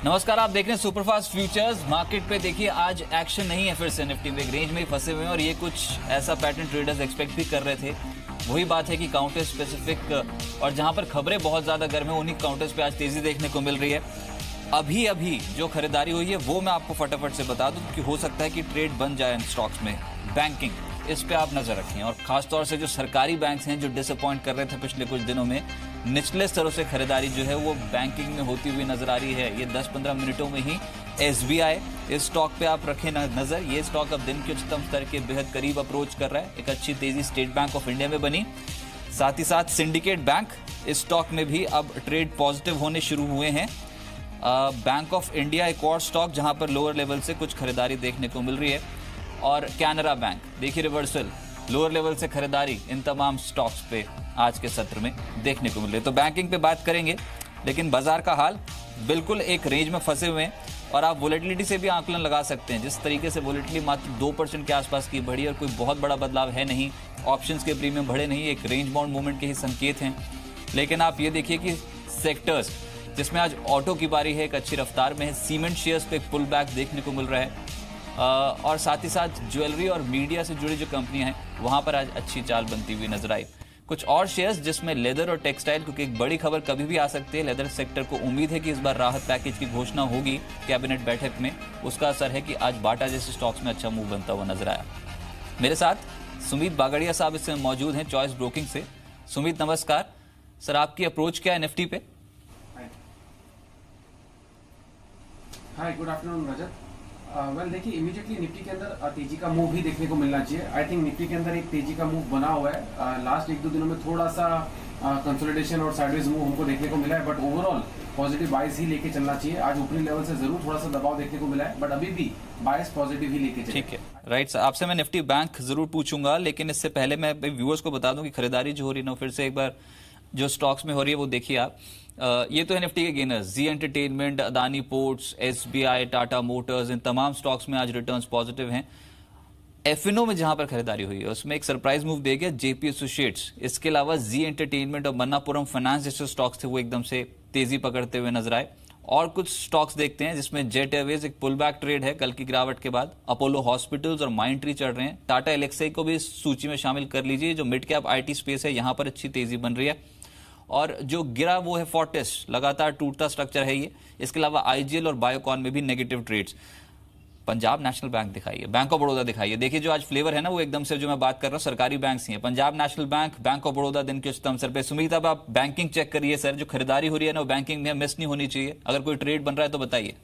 नमस्कार, आप देख रहे हैं सुपरफास्ट फ्यूचर्स। मार्केट पे देखिए आज एक्शन नहीं है, फिर से निफ्टी में एक रेंज में ही फंसे हुए हैं और ये कुछ ऐसा पैटर्न ट्रेडर्स एक्सपेक्ट भी कर रहे थे। वही बात है कि काउंटर स्पेसिफिक और जहां पर खबरें बहुत ज्यादा गर्म है उन्हीं काउंटर्स पे आज तेजी देखने को मिल रही है। अभी अभी जो खरीदारी हुई है वो मैं आपको फटाफट से बता दूं कि हो सकता है कि ट्रेड बन जाए इन स्टॉक्स में। बैंकिंग, इस पे आप नजर रखें और खासतौर से जो सरकारी बैंक्स हैं जो डिसअपॉइंट कर रहे थे पिछले कुछ दिनों में, निचले स्तरों से खरीदारी जो है वो बैंकिंग में होती हुई नजर आ रही है। ये 10-15 मिनटों में ही SBI, इस स्टॉक पे आप रखें नजर। ये स्टॉक अब दिन के उच्चतम स्तर के बेहद करीब अप्रोच कर रहा है। एक अच्छी तेजी स्टेट बैंक ऑफ इंडिया में बनी। साथ ही साथ सिंडिकेट बैंक, इस स्टॉक में भी अब ट्रेड पॉजिटिव होने शुरू हुए हैं। बैंक ऑफ इंडिया एक और स्टॉक जहां पर लोअर लेवल से कुछ खरीदारी देखने को मिल रही है। और कैनरा बैंक, देखिए रिवर्सल, लोअर लेवल से खरीदारी इन तमाम स्टॉक्स पे आज के सत्र में देखने को मिल रही है। तो बैंकिंग पे बात करेंगे, लेकिन बाजार का हाल बिल्कुल एक रेंज में फंसे हुए हैं और आप वोलेटिलिटी से भी आंकलन लगा सकते हैं। जिस तरीके से वोलेटिलिटी मात्र 2% के आसपास की बढ़ी और कोई बहुत बड़ा बदलाव है नहीं, ऑप्शंस के प्रीमियम बढ़े नहीं, एक रेंज बाउंड मूवमेंट के ही संकेत हैं। लेकिन आप ये देखिए कि सेक्टर्स जिसमें आज ऑटो की बारी है, एक अच्छी रफ्तार में है। सीमेंट शेयर्स पे एक पुल बैक देखने को मिल रहा है और साथ ही साथ ज्वेलरी और मीडिया से जुड़ी जो कंपनियां हैं वहां पर आज अच्छी चाल बनती हुई नजर आई। कुछ और शेयर्स जिसमें लेदर और टेक्सटाइल, क्योंकि एक बड़ी खबर कभी भी आ सकती है। लेदर सेक्टर को उम्मीद है कि इस बार राहत पैकेज की घोषणा होगी कैबिनेट बैठक में, उसका असर है कि आज बाटा जैसे स्टॉक्स में अच्छा मूव बनता हुआ नजर आया। मेरे साथ सुमित बागड़िया साहब इसमें मौजूद हैं चॉइस ब्रोकिंग से। सुमित नमस्कार सर, आपकी अप्रोच क्या है निफ्टी पे? हाय, गुड आफ्टरनून रजत। वेल देखिए, इमीडिएटली निफ्टी के अंदर तेजी का मूव भी देखने को मिलना चाहिए। आई थिंक निफ्टी के अंदर एक तेजी का मूव बना हुआ है। लास्ट 1-2 दिनों में थोड़ा सा कंसोलिडेशन और साइडवेज मूव हमको देखने को मिला है, बट ओवरऑल पॉजिटिव बायस ही लेके चलना चाहिए। आज ऊपरी लेवल से जरूर थोड़ा सा दबाव देखने को मिला है, बट अभी भी बायस पॉजिटिव ही लेके चलिए। ठीक है, राइट। आपसे मैं निफ्टी बैंक जरूर पूछूंगा, लेकिन इससे पहले मैं व्यूअर्स को बता दूं कि खरीदारी जो हो रही है ना, फिर से एक बार जो स्टॉक्स में हो रही है वो देखिए आप। ये तो है निफ्टी के gainers, Zee Entertainment, Adani Ports, SBI, Tata Motors, इन तमाम स्टॉक्स में आज रिटर्न्स पॉजिटिव हैं। F&O में जहां पर खरीदारी हुई है उसमें एक सरप्राइज मूव दे गया JP एसोसिएट्स। इसके अलावा जी एंटरटेनमेंट और मन्नापुरम फाइनेंस जैसे स्टॉक्स थे वो एकदम से तेजी पकड़ते हुए नजर आए। और कुछ स्टॉक्स देखते हैं जिसमें जेट एयरवेज एक पुल बैक ट्रेड है कल की गिरावट के बाद। अपोलो हॉस्पिटल्स और माइंड ट्री चढ़ रहे हैं। टाटा एलेक्साई को भी इस सूची में शामिल कर लीजिए, जो मिड कैप IT स्पेस है, यहां पर अच्छी तेजी बन रही है। और जो गिरा वो है फोर्टिस, लगातार टूटता स्ट्रक्चर है ये। इसके अलावा IGL और बायोकॉन में भी negative trades. Punjab national bank दिखाइए, बैंक ऑफ बड़ौदा दिखाइए। देखिए जो आज फ्लेवर है ना वो एकदम से जो मैं बात कर रहा हूँ सरकारी बैंक ही है। Punjab national bank, bank of Baroda दिन के उच्चतम स्तर पे। सुमित, अब आप बैंकिंग चेक करिए सर, जो खरीदारी हो रही है ना वो बैंकिंग में मिस नहीं होनी चाहिए। अगर कोई ट्रेड बन रहा है तो बताइए।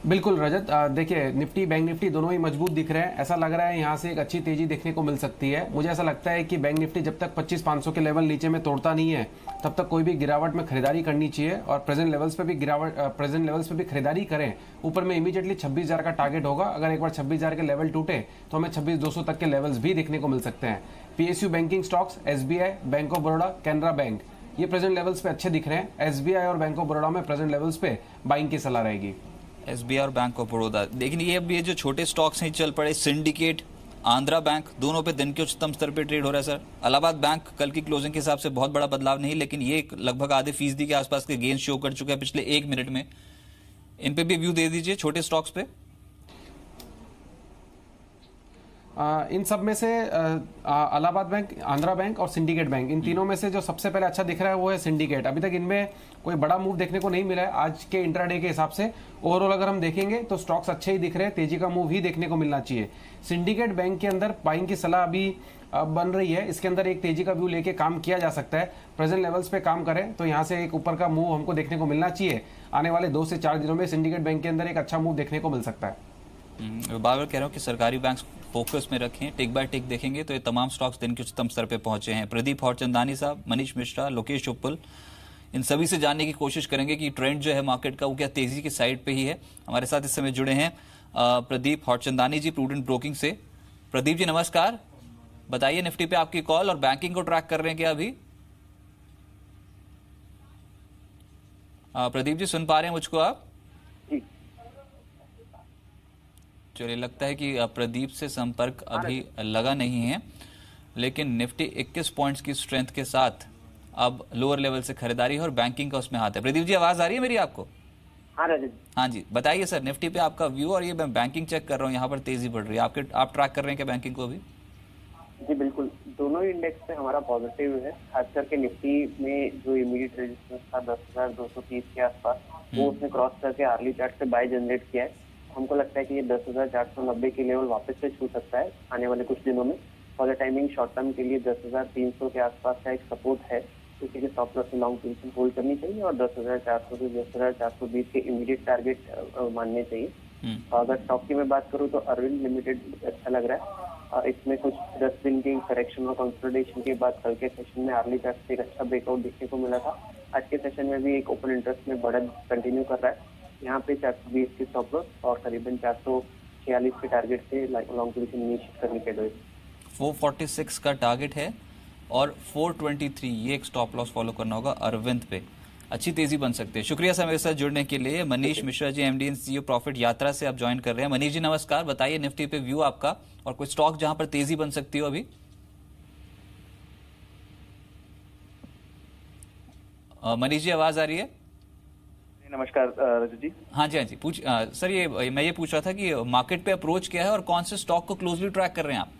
बिल्कुल रजत, देखिए निफ्टी बैंक निफ्टी दोनों ही मजबूत दिख रहे हैं। ऐसा लग रहा है यहाँ से एक अच्छी तेजी देखने को मिल सकती है। मुझे ऐसा लगता है कि बैंक निफ्टी जब तक 25,500 के लेवल नीचे में तोड़ता नहीं है तब तक कोई भी गिरावट में खरीदारी करनी चाहिए और प्रेजेंट लेवल्स पे भी खरीदारी करें। ऊपर में इमीडिएटली 26,000 का टारगेट होगा। अगर एक बार 26,000 के लेवल टूटे तो हमें 26,200 तक के लेवल्स भी देखने को मिल सकते हैं। PSU banking stocks, SBI, bank of Baroda, Canara bank, ये प्रेजेंट लेवल्स पे अच्छे दिख रहे हैं। SBI और बैंक ऑफ बड़ौदा में प्रेजेंट लेवल्स पे बाइंग की सलाह रहेगी। SBI और बैंक ऑफ बड़ौदा, लेकिन ये जो छोटे स्टॉक्स हैं चल पड़े। सिंडिकेट, आंध्रा बैंक, दोनों पे दिन के उच्चतम स्तर पे ट्रेड हो रहा है सर। इलाहाबाद बैंक कल की क्लोजिंग के हिसाब से बहुत बड़ा बदलाव नहीं, लेकिन ये लगभग आधे फीसदी के आसपास के गेन शो कर चुका है पिछले 1 मिनट में। इन पे भी व्यू दे दीजिए छोटे स्टॉक्स पे। इन सब में से इलाहाबाद बैंक, आंध्रा बैंक और सिंडिकेट बैंक, इन तीनों में से जो सबसे पहले अच्छा दिख रहा है वो है सिंडिकेट। अभी तक इनमें कोई बड़ा मूव देखने को नहीं मिला है आज के इंट्राडे के हिसाब से। ओवरऑल अगर हम देखेंगे तो स्टॉक्स अच्छे ही दिख रहे हैं, तेजी का मूव ही देखने को मिलना चाहिए। सिंडिकेट बैंक के अंदर बाइंग की सलाह अभी बन रही है। इसके अंदर एक तेजी का व्यू लेके काम किया जा सकता है। प्रेजेंट लेवल्स पे काम करें तो यहाँ से एक ऊपर का मूव हमको देखने को मिलना चाहिए। आने वाले 2 से 4 दिनों में सिंडिकेट बैंक के अंदर एक अच्छा मूव देखने को मिल सकता है। बार बार कह रहा हूँ कि सरकारी बैंक फोकस में रखें। टिक बाय टिक देखेंगे तो ये तमाम स्टॉक्स दिन के उच्चतम स्तर पे पहुंचे हैं। प्रदीप हरचंदानी साहब, मनीष मिश्रा, लोकेश उपल, इन सभी से जानने की कोशिश करेंगे कि ट्रेंड जो है मार्केट का वो क्या तेजी की साइड पे ही है। हमारे साथ इस समय जुड़े हैं प्रदीप हरचंदानी जी, प्रूडेंट ब्रोकिंग से। प्रदीप जी नमस्कार, बताइए निफ्टी पे आपकी कॉल, और बैंकिंग को ट्रैक कर रहे हैं क्या अभी? प्रदीप जी सुन पा रहे हैं मुझको आप? चलिए, लगता है कि प्रदीप से संपर्क अभी लगा नहीं है, लेकिन निफ्टी 21 पॉइंट्स की स्ट्रेंथ के साथ अब लोअर लेवल से खरीदारी है और बैंकिंग का उसमें हाथ है। प्रदीप जी, आवाज आ रही है मेरी आपको? हाँ रजत। हाँ जी, बताइए सर, निफ्टी पे आपका व्यू। और ये मैं बैंकिंग चेक कर रहा हूँ, यहाँ पर तेजी बढ़ रही है। आप ट्रैक कर रहे हैं क्या बैंकिंग को अभी? जी बिल्कुल, दोनों ही इंडेक्स पे हमारा पॉजिटिव है। खास करके निफ्टी में जो इमीडिएट रेजिस्टेंस था 10,230 के आसपास, वो उसने क्रॉस करके आर्ली चार्ट से बाय जनरेट किया है। हमको लगता है कि ये 10,490 के लेवल वापस से छू सकता है आने वाले कुछ दिनों में। For the timing short term के लिए 10,300 के आसपास का एक सपोर्ट है, उसी के स्टॉप लॉस से लॉन्ग पोजीशन होल्ड करनी चाहिए और 10,400 से 10,420 के इमीडिएट टारगेट मानने चाहिए। अगर स्टॉक की मैं बात करूं तो अरविंद लिमिटेड अच्छा लग रहा है। इसमें कुछ 10 दिन की करेक्शन और कंसोलिडेशन के बाद कल के सेशन में अर्ली चार्ट से एक अच्छा ब्रेकआउट देखने को मिला था। आज के सेशन में भी एक ओपन इंटरेस्ट में बढ़त कंटिन्यू कर रहा है। यहाँ पे 420 की स्टॉप लॉस और करीबन 446 के टारगेट से लॉन्ग पोजीशन निश्चित करनी चाहिए। 446 का टारगेट है और 423 ये एक स्टॉप लॉस फॉलो करना होगा अरविंद पे। अच्छी तेजी बन सकती है। शुक्रिया सर मेरे साथ जुड़ने के लिए। Manish Mishra ji, MD and CEO profit यात्रा से आप ज्वाइन कर रहे हैं। मनीष जी नमस्कार, बताइए निफ्टी पे व्यू आपका और कोई स्टॉक जहां पर तेजी बन सकती हो अभी? मनीष जी, आवाज आ रही है? नमस्कार रजत जी। हाँ जी, हाँ जी, सर मैं ये पूछ रहा था कि मार्केट पे अप्रोच क्या है और कौन से स्टॉक को क्लोजली ट्रैक कर रहे हैं आप?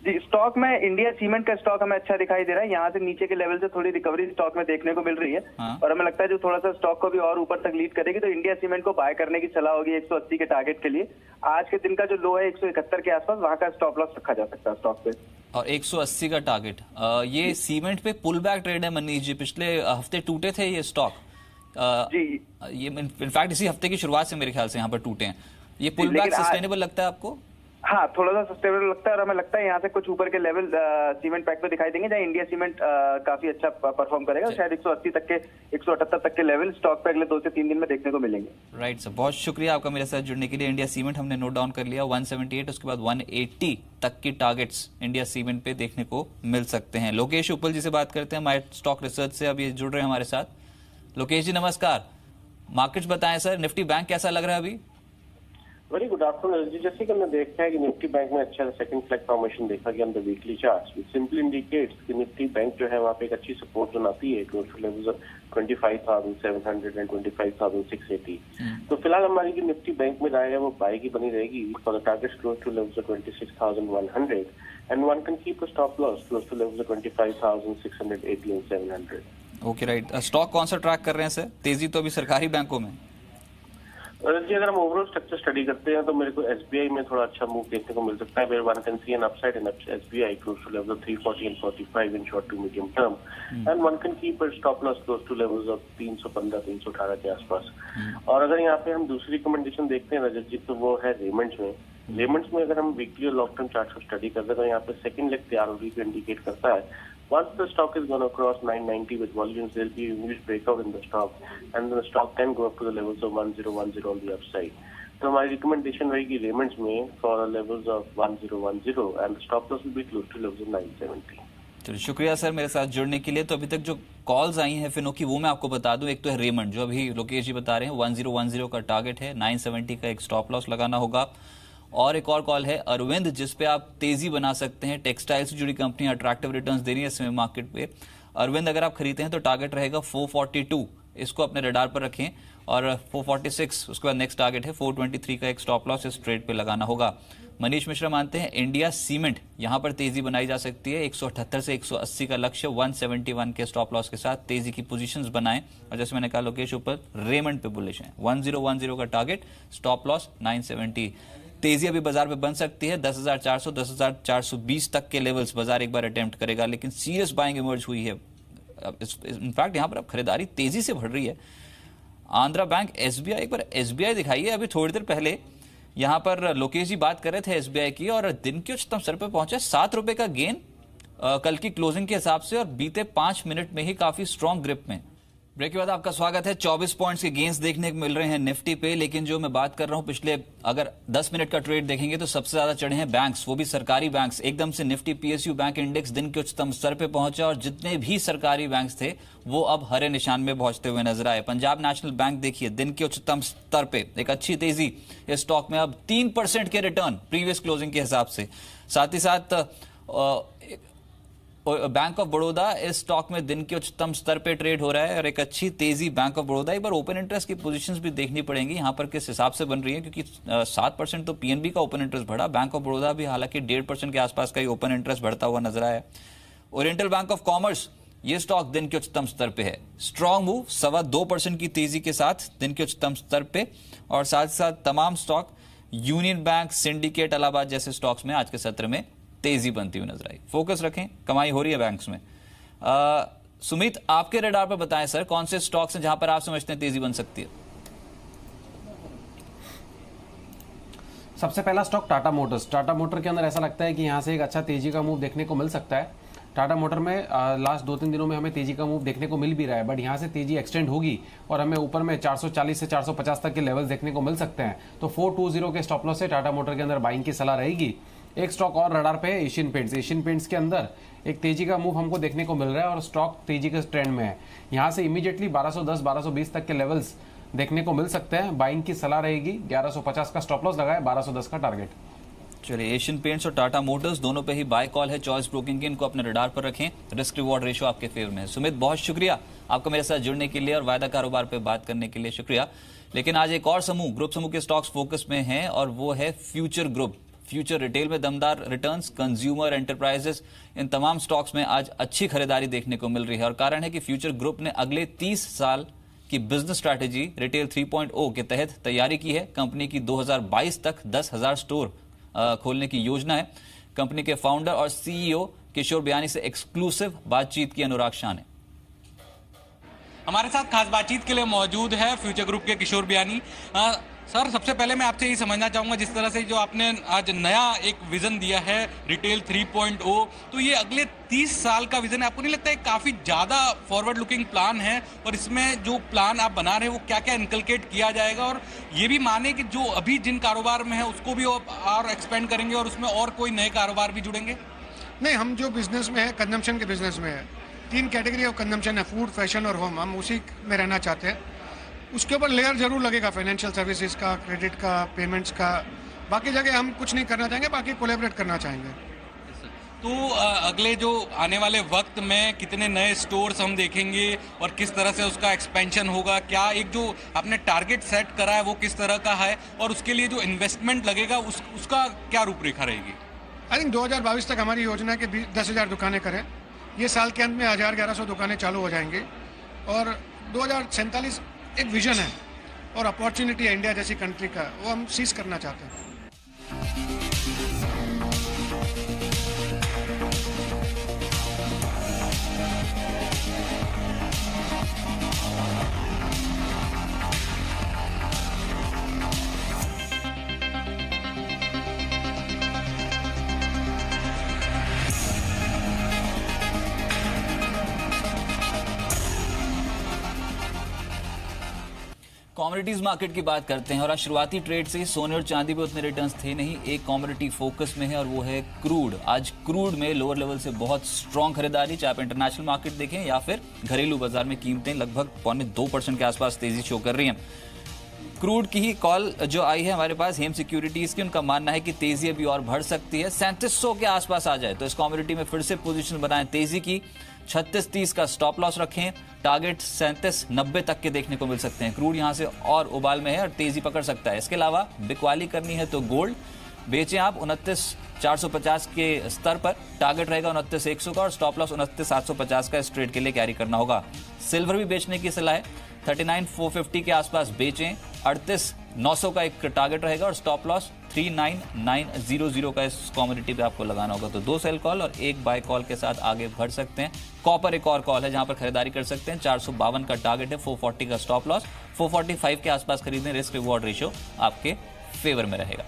जी, स्टॉक में इंडिया सीमेंट का स्टॉक हमें अच्छा दिखाई दे रहा है। यहाँ से नीचे के लेवल से थोड़ी रिकवरी स्टॉक में देखने को मिल रही है। हाँ। और हमें लगता है जो थोड़ा सा स्टॉक को भी और ऊपर तक लीड करेगी तो इंडिया सीमेंट को बाय करने की सलाह होगी 180 के टारगेट के लिए। आज के दिन का जो लो है 171 के आसपास, वहां का स्टॉप लॉस रखा जा सकता है स्टॉक पे। और 180 का टारगेट। ये सीमेंट पे पुल बैक ट्रेड है मनीष जी, पिछले हफ्ते टूटे थे ये स्टॉक। जी, ये इनफैक्ट इसी हफ्ते की शुरुआत से मेरे ख्याल से यहाँ पर टूटे हैं। ये पुल बैक सस्टेनेबल लगता है आपको? हाँ, थोड़ा सा सस्टेनेबल लगता है और हमें लगता है यहाँ से कुछ ऊपर के लेवल सीमेंट पैक पे दिखाई देंगे जहाँ इंडिया सीमेंट काफी अच्छा परफॉर्म करेगा। शायद 180 तक के 178 तक के लेवल स्टॉक पे अगले 2 से 3 दिन में देखने को मिलेंगे। राइट सर, बहुत शुक्रिया आपका मेरे साथ जुड़ने के लिए। इंडिया सीमेंट हमने नोट डाउन कर लिया, 178 उसके बाद 180 तक की टारगेट्स इंडिया सीमेंट पे देखने को मिल सकते हैं। लोकेश उपल जी से बात करते हैं, माई स्टॉक रिसर्च से अब ये जुड़ रहे हैं हमारे साथ। लोकेश जी नमस्कार, मार्केट्स बताएं सर, निफ्टी बैंक कैसा लग रहा है अभी? वेरी गुड आफ्टरनून जी। जैसे कि हमने देखा है कि निफ्टी बैंक में अच्छा सेकंड फ्लैग फॉर्मेशन देखा गया on the weekly charts, which simply indicates कि निफ्टी बैंक जो है वहाँ पे एक अच्छी सपोर्ट जोन आती है close to levels of 25,700 and 25,680। तो फिलहाल हमारी जो निफ्टी बैंक में राय है वो बाय की बनी रहेगी for the target close to levels of 26,100 and one can keep a stop loss close to levels of 25,680 and 700। Okay right. Stock कौन सा ट्रैक कर रहे हैं सर? तेजी तो अभी सरकारी बैंकों में जी, अगर हम ओवरऑल स्ट्रक्चर स्टडी करते हैं तो मेरे को एसबीआई में थोड़ा अच्छा मूव देखने को मिल सकता है, where one can see an upside in SBI close to level of 340 and 45 in short to medium term and one can keep a stop loss close to levels of 315 318 के आसपास। और अगर यहाँ पे हम दूसरी रिकमेंडेशन देखते हैं रजत जी तो वो है रेमंड्स में। रेमंड्स में अगर हम वीकली और लॉन्ग टर्म चार्ट को स्टडी करते हैं तो यहाँ पे सेकंड लेग तैयार होगी को इंडिकेट करता है। Once the stock is going to cross 990 with volumes, there will be a huge breakout in the stock, and the stock can go up to the levels of 1010 on the upside. तो हमारी recommendation रहेगी Raymond's में for levels of 1010 and the stop loss will be close to levels of 970। चलिए, शुक्रिया sir मेरे साथ जुड़ने के लिए। तो अभी तक जो कॉल्स आई हैं फिनो की वो मैं आपको बता दूं। एक तो है रेमंड, जो अभी लोकेश जी बता रहे हैं 1010 का टारगेट है, 970 का एक स्टॉप लॉस लगाना होगा। और एक और कॉल है अरविंद, जिस पे आप तेजी बना सकते हैं। टेक्सटाइल से जुड़ी कंपनी अट्रैक्टिव रिटर्न्स दे रही है इस समय मार्केट पे। अरविंद अगर आप खरीदते हैं तो टारगेट रहेगा 442, इसको अपने रडार पर रखें। और 446 उसके बाद नेक्स्ट टारगेट है 423 का एक स्टॉप लॉस इस ट्रेड पे लगाना होगा। मनीष मिश्रा मानते हैं इंडिया सीमेंट यहां पर तेजी बनाई जा सकती है। 178 से 180 का लक्ष्य, 171 के स्टॉप लॉस के साथ तेजी की पोजीशंस बनाएं। और जैसे मैंने कहा लोकेश ऊपर रेमंड पे बुलिश है, 1010 का टारगेट, स्टॉप लॉस 970। तेजी अभी बाजार में बन सकती है 10,400 10,420 तक के लेवल्स बाजार एक बार अटेम्प्ट करेगा, लेकिन सीरियस बाइंग इमर्ज हुई है। इनफैक्ट यहां पर अब खरीदारी तेजी से बढ़ रही है। आंध्रा बैंक, एसबीआई, एक बार एसबीआई दिखाई है। अभी थोड़ी देर पहले यहां पर लोकेश जी बात कर रहे थे एसबीआई की और दिन के उच्चतम स्तर पर पहुंचे 7 रुपए का गेन कल की क्लोजिंग के हिसाब से और बीते 5 मिनट में ही काफी स्ट्रॉन्ग ग्रिप में। ब्रेक के बाद आपका स्वागत है। 24 पॉइंट्स के गेंस देखने को मिल रहे हैं निफ्टी पे, लेकिन जो मैं बात कर रहा हूं पिछले अगर 10 मिनट का ट्रेड देखेंगे तो सबसे ज्यादा चढ़े हैं बैंक्स, वो भी सरकारी बैंक्स। एकदम से निफ्टी पीएसयू बैंक इंडेक्स दिन के उच्चतम स्तर पे पहुंचा और जितने भी सरकारी बैंक्स थे वो अब हरे निशान में पहुंचते हुए नजर आए। पंजाब नेशनल बैंक देखिए दिन के उच्चतम स्तर पे एक अच्छी तेजी, इस स्टॉक में अब 3% के रिटर्न प्रीवियस क्लोजिंग के हिसाब से। साथ ही साथ बैंक ऑफ बड़ौदा इस स्टॉक में दिन के उच्चतम स्तर पे ट्रेड हो रहा है और एक अच्छी तेजी बैंक ऑफ बड़ौदा। एक बार ओपन इंटरेस्ट की पोजीशंस भी देखनी पड़ेंगी यहाँ पर किस हिसाब से बन रही है, क्योंकि 7% तो पीएनबी का ओपन इंटरेस्ट बढ़ा, बैंक ऑफ बड़ौदा भी हालांकि 1.5% के आसपास का ही ओपन इंटरेस्ट बढ़ता हुआ नजर आया। ओरिएंटल बैंक ऑफ कॉमर्स, ये स्टॉक दिन के उच्चतम स्तर पे है, स्ट्रॉन्ग मूव 2.25% की तेजी के साथ दिन के उच्चतम स्तर पे, और साथ साथ तमाम stock union bank, syndicate, Allahabad जैसे स्टॉक्स में आज के सत्र में तेजी बनती हुई नजर आई। फोकस रखें, कमाई हो रही है बैंक्स में। सुमित, आपके रडार पर बताएं सर, कौन से स्टॉक्स हैं जहां पर आप समझते हैं तेजी बन सकती है? सबसे पहला stock Tata Motors. Tata motor के अंदर ऐसा लगता है कि यहां से एक अच्छा तेजी का मूव देखने को मिल सकता है। टाटा मोटर में लास्ट 2-3 दिनों में हमें तेजी का मूव देखने को मिल भी रहा है, बट यहाँ से तेजी एक्सटेंड होगी और हमें ऊपर में 440 से 450 तक के लेवल्स देखने को मिल सकते हैं। तो 420 के स्टॉप लॉस से टाटा मोटर के अंदर बाइंग की सलाह रहेगी। एक स्टॉक और रडार पे है, एशियन पेंट्स। एशियन पेंट्स के अंदर एक तेजी का मूव हमको देखने को मिल रहा है और स्टॉक तेजी के ट्रेंड में है। यहाँ से इमीडिएटली 1210-1220 तक के लेवल्स देखने को मिल सकते हैं। बाइंग की सलाह रहेगी। 1150 का स्टॉप लॉस लगाए, 1210 का टारगेट। चलिए, एशियन पेंट्स और टाटा मोटर्स दोनों पे ही बाय कॉल है चॉइस ब्रोकिंग की, इनको अपने रडार पर रखें। रिस्क रिवॉर्ड रेशियो आपके फेवर में है। सुमित, बहुत शुक्रिया आपका मेरे साथ जुड़ने के लिए और वायदा कारोबार पे बात करने के लिए शुक्रिया। लेकिन आज एक और समूह, ग्रुप समूह के स्टॉक्स फोकस में हैं और वो है फ्यूचर ग्रुप। फ्यूचर रिटेल में दमदार रिटर्न्स, कंज्यूमर एंटरप्राइजेस, इन तमाम स्टॉक्स में आज अच्छी खरीदारी देखने को मिल रही है और कारण है कि फ्यूचर ग्रुप ने अगले 30 साल की बिजनेस स्ट्रैटेजी रिटेल 3.0 के तहत तैयारी की है। कंपनी की 2022 तक 10,000 स्टोर खोलने की योजना है। कंपनी के फाउंडर और सीईओ किशोर बियानी से एक्सक्लूसिव बातचीत की अनुराग शाह ने। हमारे साथ खास बातचीत के लिए मौजूद है फ्यूचर ग्रुप के किशोर बियानी। सर, सबसे पहले मैं आपसे यही समझना चाहूंगा, जिस तरह से जो आपने आज नया एक विजन दिया है रिटेल 3.0, तो ये अगले 30 साल का विजन है। आपको नहीं लगता है काफ़ी ज़्यादा फॉरवर्ड लुकिंग प्लान है? और इसमें जो प्लान आप बना रहे हैं वो क्या क्या इनकलकेट किया जाएगा, और ये भी माने कि जो अभी जिन कारोबार में है उसको भी और एक्सपेंड करेंगे और उसमें और कोई नए कारोबार भी जुड़ेंगे? नहीं, हम जो बिजनेस में है, कंजम्पशन के बिजनेस में है, 3 कैटेगरी ऑफ कंजम्पशन है, फूड, फैशन और होम। हम उसी में रहना चाहते हैं। उसके ऊपर लेयर जरूर लगेगा फाइनेंशियल सर्विसेज का, क्रेडिट का, पेमेंट्स का। बाकी जगह हम कुछ नहीं करना चाहेंगे, बाकी कोलैबोरेट करना चाहेंगे। तो अगले जो आने वाले वक्त में कितने नए स्टोर्स हम देखेंगे और किस तरह से उसका एक्सपेंशन होगा? क्या एक जो आपने टारगेट सेट करा है वो किस तरह का है, और उसके लिए जो इन्वेस्टमेंट लगेगा उसका क्या रूपरेखा रहेगी? आई थिंक 2022 तक हमारी योजना है कि 10,000 दुकानें करें। ये साल के अंत में 1,000-1,100 दुकानें चालू हो जाएंगी और 2047 एक विजन है और अपॉर्चुनिटी है इंडिया जैसी कंट्री का, वो हम सीज करना चाहते हैं। कमोडिटीज मार्केट की बात करते हैं और आज शुरुआती ट्रेड से ही सोने और चांदी पे उतने रिटर्न्स थे नहीं। एक कमोडिटी फोकस में है और वो है क्रूड। आज क्रूड में लोअर लेवल से बहुत स्ट्रांग खरीदारी, चाहे आप इंटरनेशनल मार्केट देखें या फिर घरेलू बाजार में कीमतें लगभग 2.25% के आसपास तेजी शो कर रही हैं। क्रूड की ही कॉल जो आई है हमारे पास हेम सिक्योरिटीज की, उनका मानना है कि तेजी अभी और बढ़ सकती है। 3700 के आसपास आ जाए तो इस कमोडिटी में फिर से पोजीशन बनाएं तेजी की। 3630 का स्टॉप लॉस रखें। टारगेट 3790 तक के देखने को मिल सकते हैं। क्रूड यहां से और उबाल में है और तेजी पकड़ सकता है। इसके अलावा बिकवाली करनी है तो गोल्ड बेचें आप 29,450 के स्तर पर। टारगेट रहेगा 29,100 का और स्टॉप लॉस 29,750 का इस ट्रेड के लिए कैरी करना होगा। सिल्वर भी बेचने की सलाह है, 39,450 के आसपास बेचें। 38,900 का एक टारगेट रहेगा और स्टॉप लॉस 39,900 का इस कमोडिटी पे आपको लगाना होगा। तो 2 सेल कॉल और 1 बाय कॉल के साथ आगे बढ़ सकते हैं। कॉपर एक और कॉल है जहां पर खरीदारी कर सकते हैं। 452 का टारगेट है, 440 का स्टॉप लॉस, 445 के आसपास खरीदें। रिस्क रिवॉर्ड रेशियो आपके फेवर में रहेगा।